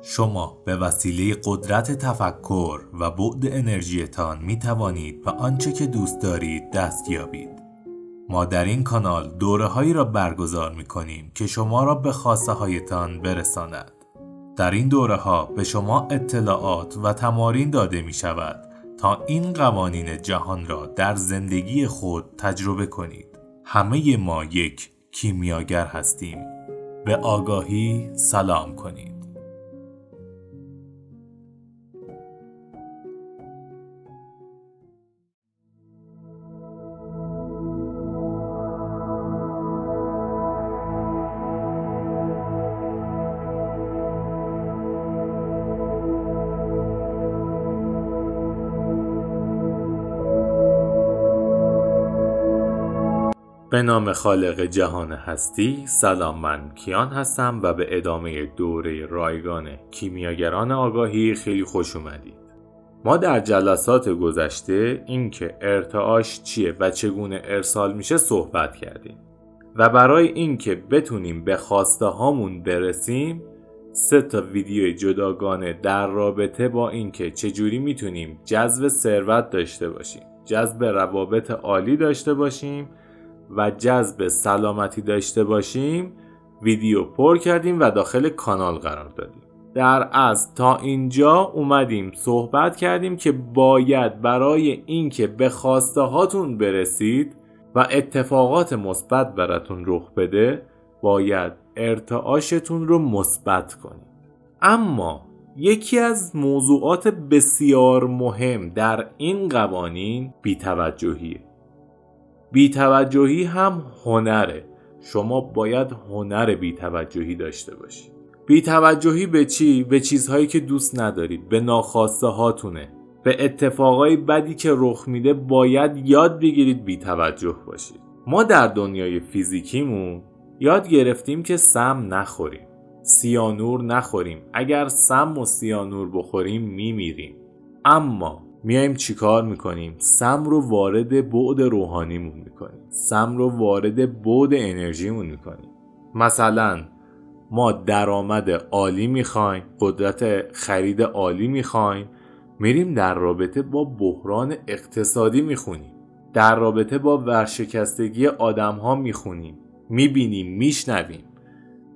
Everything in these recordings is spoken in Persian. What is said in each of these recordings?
شما به وسیله قدرت تفکر و بعد انرژیتان می توانید به آنچه که دوست دارید دست یابید. ما در این کانال دوره‌هایی را برگزار می کنیم که شما را به خواسته هایتان برساند. در این دوره‌ها به شما اطلاعات و تمارین داده می شود تا این قوانین جهان را در زندگی خود تجربه کنید. همه ما یک کیمیاگر هستیم. به آگاهی سلام کنید. به نام خالق جهان هستی، سلام، من کیان هستم و به ادامه دوره رایگان کیمیاگران آگاهی خیلی خوش اومدید. ما در جلسات گذشته اینکه ارتعاش چیه و چگونه ارسال میشه صحبت کردیم و برای اینکه بتونیم به خواسته هامون برسیم 3 ویدیو جداگانه در رابطه با اینکه چجوری میتونیم جذب ثروت داشته باشیم، جذب روابط عالی داشته باشیم و جذب سلامتی داشته باشیم ویدیو پر کردیم و داخل کانال قرار دادیم. در اصل تا اینجا اومدیم صحبت کردیم که باید برای اینکه به خواسته هاتون برسید و اتفاقات مثبت براتون رخ بده باید ارتعاشتون رو مثبت کنید. اما یکی از موضوعات بسیار مهم در این قوانین بی‌توجهیه. بی‌توجهی هم هنره. شما باید هنر بی‌توجهی داشته باشید. بی‌توجهی به چی؟ به چیزهایی که دوست ندارید، به ناخواسته هاتونه، به اتفاقای بدی که رخ میده باید یاد بگیرید بی‌توجه باشید. ما در دنیای فیزیکیمون یاد گرفتیم که سم نخوریم، سیانور نخوریم. اگر سم و سیانور بخوریم میمیریم. اما میایم چیکار میکنیم؟ سم رو وارد بعد روحانیمون میکنیم، سم رو وارد بعد انرژیمون میکنیم. مثلا ما درآمد عالی میخوایم، قدرت خرید عالی میخوایم، میریم در رابطه با بحران اقتصادی میخونیم، در رابطه با ورشکستگی آدم ها میخونیم، میبینیم، میشنویم،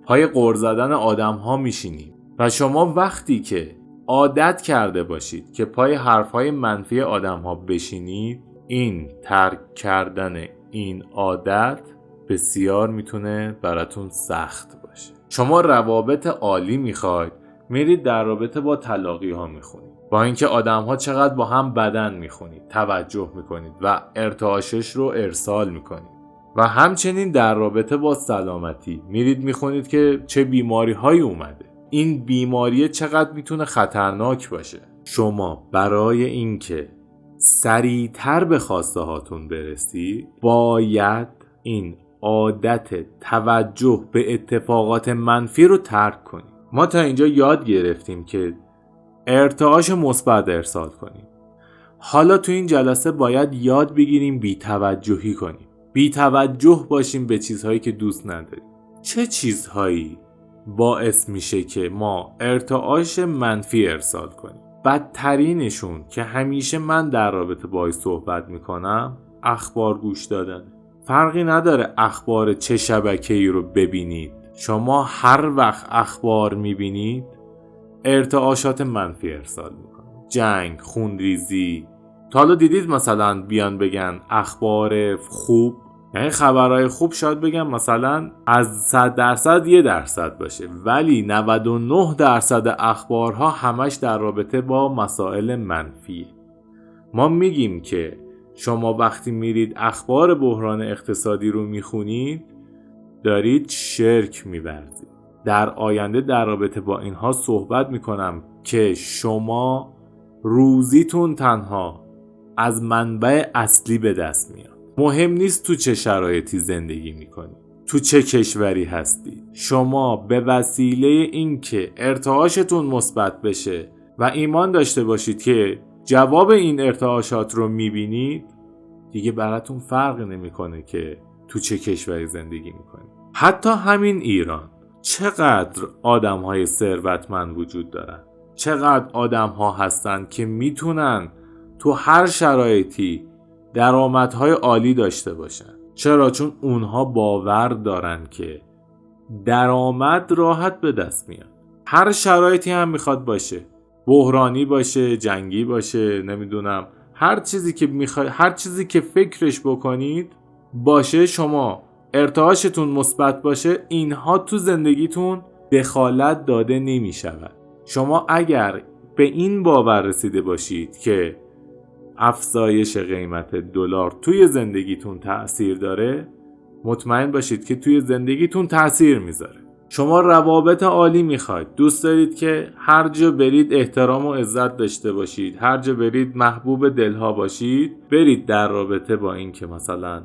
پای غر زدن آدم ها میشینیم. و شما وقتی که عادت کرده باشید که پای حرفهای منفی آدم ها بشینید، این ترک کردن این عادت بسیار میتونه براتون سخت باشه. شما روابط عالی میخواید، میرید در رابطه با تلاقی ها میخونید، با اینکه آدم ها چقدر با هم بدن میخونید، توجه میکنید و ارتعاشش رو ارسال میکنید. و همچنین در رابطه با سلامتی میرید میخونید که چه بیماری هایی اومده، این بیماریه چقدر میتونه خطرناک باشه. شما برای اینکه سریعتر به خواسته هاتون برسی باید این عادت توجه به اتفاقات منفی رو ترک کنید. ما تا اینجا یاد گرفتیم که ارتعاش مثبت ارسال کنیم. حالا تو این جلسه باید یاد بگیریم بی‌توجهی کنیم، بی‌توجه باشیم به چیزهایی که دوست نداریم. چه چیزهایی باعث میشه که ما ارتعاش منفی ارسال کنیم؟ بدترینشون که همیشه من در رابطه باهاش صحبت میکنم اخبار گوش دادن. فرقی نداره اخبار چه شبکه‌ای رو ببینید، شما هر وقت اخبار میبینید ارتعاشات منفی ارسال میکنید. جنگ، خونریزی. تا حالا دیدید مثلا بیان بگن اخبار خوب؟ یعنی خبرهای خوب شاید بگم مثلا از 100% 1% باشه، ولی 99% اخبارها همش در رابطه با مسائل منفی. ما میگیم که شما وقتی میرید اخبار بحران اقتصادی رو میخونید دارید شرک می‌ورزید. در آینده در رابطه با اینها صحبت میکنم که شما روزیتون تنها از منبع اصلی به دست میاد. مهم نیست تو چه شرایطی زندگی میکنی، تو چه کشوری هستی. شما به وسیله اینکه ارتعاشتون مثبت بشه و ایمان داشته باشید که جواب این ارتعاشات رو میبینید، دیگه براتون فرق نمیکنه که تو چه کشوری زندگی میکنی. حتی همین ایران چقدر آدم‌های ثروتمند وجود دارن، چقدر آدم‌ها هستن که میتونن تو هر شرایطی درآمدهای عالی داشته باشن. چرا؟ چون اونها باور دارن که درآمد راحت به دست میاد. هر شرایطی هم میخواد باشه، بحرانی باشه، جنگی باشه، نمیدونم هر چیزی که میخواد، هر چیزی که فکرش بکنید باشه، شما ارتعاشتون مثبت باشه، اینها تو زندگیتون دخالت داده نمیشود. شما اگر به این باور رسیده باشید که افزایش قیمت دلار توی زندگیتون تأثیر داره، مطمئن باشید که توی زندگیتون تأثیر میذاره. شما روابط عالی میخواید، دوست دارید که هر جا برید احترام و عزت داشته باشید، هر جا برید محبوب دلها باشید، برید در رابطه با این که مثلا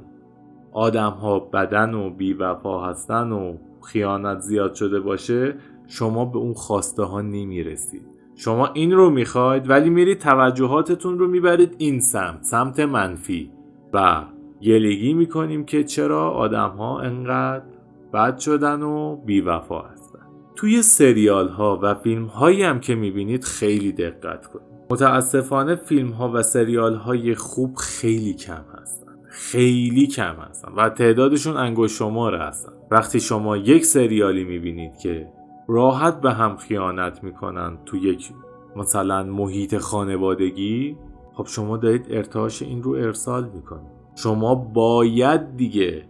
آدم ها بدن و بی‌وفا هستن و خیانت زیاد شده باشه، شما به اون خواسته ها نمیرسید. شما این رو میخواید ولی میرید توجهاتتون رو میبرید این سمت منفی و گلگی میکنیم که چرا آدم ها انقدر بد شدن و بی‌وفا هستن. توی سریال ها و فیلم هایی هم که میبینید خیلی دقت کنید. متاسفانه فیلم ها و سریال های خوب خیلی کم هستن، خیلی کم هستن و تعدادشون انگشت شمار هستن. وقتی شما یک سریالی میبینید که راحت به هم خیانت میکنن تو یک مثلا محیط خانوادگی، خب شما دارید ارتعاش این رو ارسال میکنید. شما باید دیگه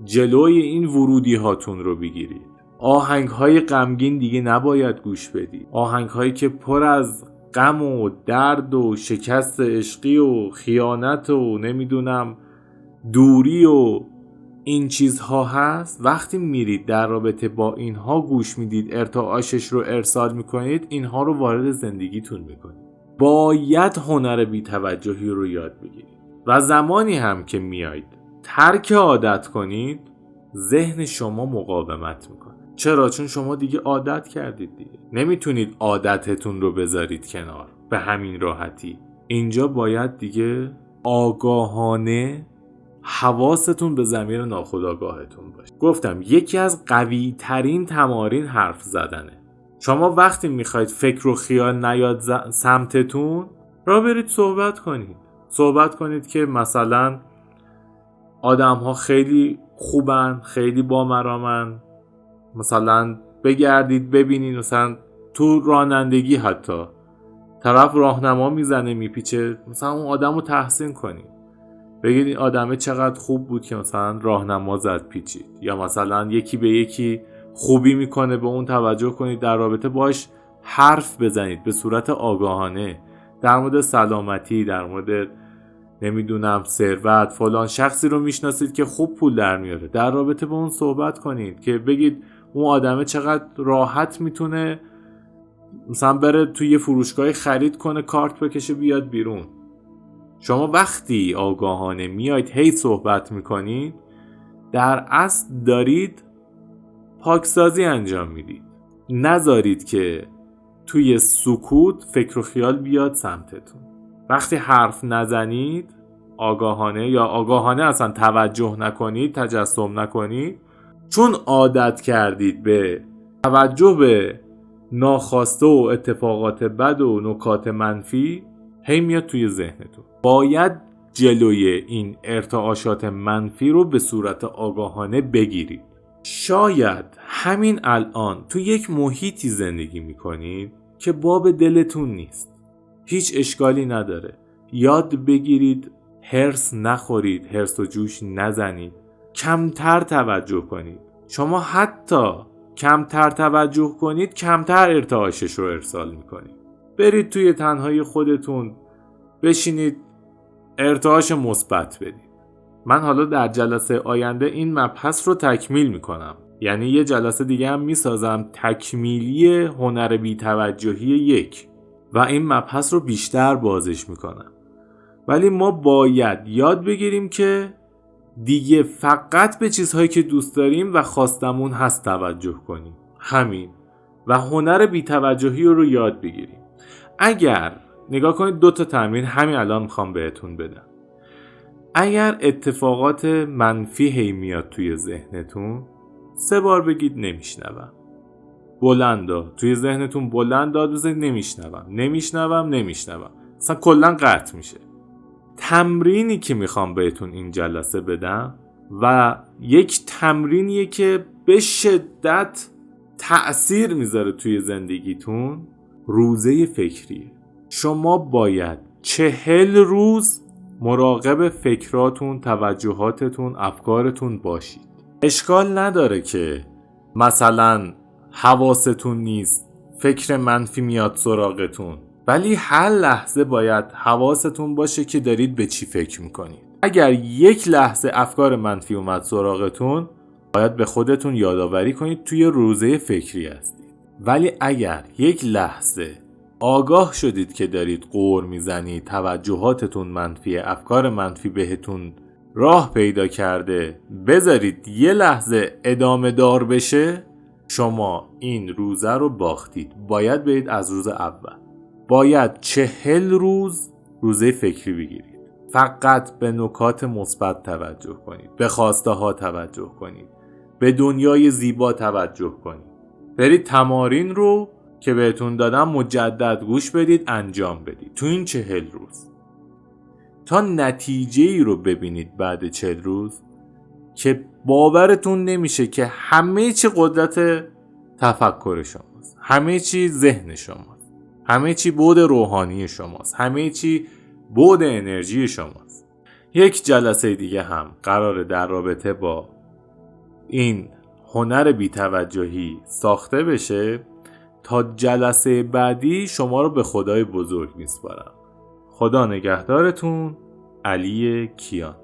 جلوی این ورودی هاتون رو بگیرید. آهنگ های غمگین دیگه نباید گوش بدید. آهنگ هایی که پر از غم و درد و شکست عشقی و خیانت و نمیدونم دوری و این چیزها هست، وقتی میرید در رابطه با اینها گوش میدید، ارتعاشش رو ارسال میکنید، اینها رو وارد زندگیتون میکنید. باید هنر بی‌توجهی رو یاد بگیرید و زمانی هم که میایید ترک عادت کنید، ذهن شما مقاومت میکنه. چرا؟ چون شما دیگه عادت کردید دیگه. نمیتونید عادتتون رو بذارید کنار به همین راحتی. اینجا باید دیگه آگاهانه حواستون به ضمیر ناخودآگاهتون باشه. گفتم یکی از قوی ترین تمارین حرف زدنه. شما وقتی میخواید فکر و خیال نیاد سمتتون، را برید صحبت کنید که مثلا آدم ها خیلی خوبن، خیلی بامرامن، مثلا بگردید ببینید مثلا تو رانندگی حتی طرف راهنما میزنه میپیچه، مثلا اون آدم رو تحسین کنید، بگید این آدمه چقدر خوب بود که مثلا راهنما زد پیچید، یا مثلا یکی به یکی خوبی میکنه به اون توجه کنید، در رابطه باش حرف بزنید به صورت آگاهانه در مورد سلامتی، در مورد نمیدونم ثروت، فلان شخصی رو میشناسید که خوب پول در میاره، در رابطه با اون صحبت کنید که بگید اون آدمه چقدر راحت میتونه مثلا بره توی یه فروشگاه خرید کنه، کارت بکشه بیاد بیرون. شما وقتی آگاهانه میاید هی صحبت میکنید، در اصل دارید پاکسازی انجام میدید. نذارید که توی سکوت فکر و خیال بیاد سمتتون. وقتی حرف نزنید آگاهانه، یا آگاهانه اصلا توجه نکنید، تجسم نکنید، چون عادت کردید به توجه به ناخواسته و اتفاقات بد و نکات منفی، هی میاد توی ذهنتون. باید جلوی این ارتعاشات منفی رو به صورت آگاهانه بگیرید. شاید همین الان تو یک محیطی زندگی میکنید که باب دلتون نیست، هیچ اشکالی نداره. یاد بگیرید هرس نخورید، هرس و جوش نزنید، کمتر توجه کنید. شما حتی کمتر توجه کنید کمتر ارتعاشش رو ارسال میکنید. برید توی تنهایی خودتون بشینید ارتعاش مثبت بدید. من حالا در جلسه آینده این مبحث رو تکمیل میکنم، یعنی یه جلسه دیگه هم میسازم تکمیلی هنر بی‌توجهی 1 و این مبحث رو بیشتر بازش میکنم. ولی ما باید یاد بگیریم که دیگه فقط به چیزهایی که دوست داریم و خواستمون هست توجه کنیم، همین، و هنر بی‌توجهی رو یاد بگیریم. اگر نگاه کنید 2 تا تمرین همین الان میخوام بهتون بدم. اگر اتفاقات منفی هی میاد توی ذهنتون 3 بار بگید نمیشنوم. بلندا توی ذهنتون بلند داد بزنید نمیشنوم اصلا کلا قطع میشه. تمرینی که میخوام بهتون این جلسه بدم و یک تمرینیه که به شدت تأثیر میذاره توی زندگیتون، روزه فکریه. شما باید 40 روز مراقب فکراتون، توجهاتتون، افکارتون باشید. اشکال نداره که مثلا حواستون نیست، فکر منفی میاد سراغتون، ولی هر لحظه باید حواستون باشه که دارید به چی فکر میکنید. اگر یک لحظه افکار منفی اومد سراغتون، باید به خودتون یادآوری کنید توی روزه فکری هستید. ولی اگر یک لحظه آگاه شدید که دارید غر میزنید، توجهاتتون منفیه، افکار منفی بهتون راه پیدا کرده، بذارید یه لحظه ادامه دار بشه، شما این روزه رو باختید. باید برید از روز اول. باید 40 روز روزه فکری بگیرید. فقط به نکات مثبت توجه کنید، به خواسته ها توجه کنید، به دنیای زیبا توجه کنید. برید تمارین رو که بهتون دادم مجدد گوش بدید، انجام بدید تو این 40 روز تا نتیجه ای رو ببینید بعد 40 روز که باورتون نمیشه که همه چی قدرت تفکر شماست، همه چی ذهن شماست، همه چی بعد روحانی شماست، همه چی بعد انرژی شماست. یک جلسه دیگه هم قراره در رابطه با این هنر بی‌توجهی ساخته بشه. تا جلسه بعدی شما رو به خدای بزرگ میسپارم. خدا نگهدارتون. علی کیان.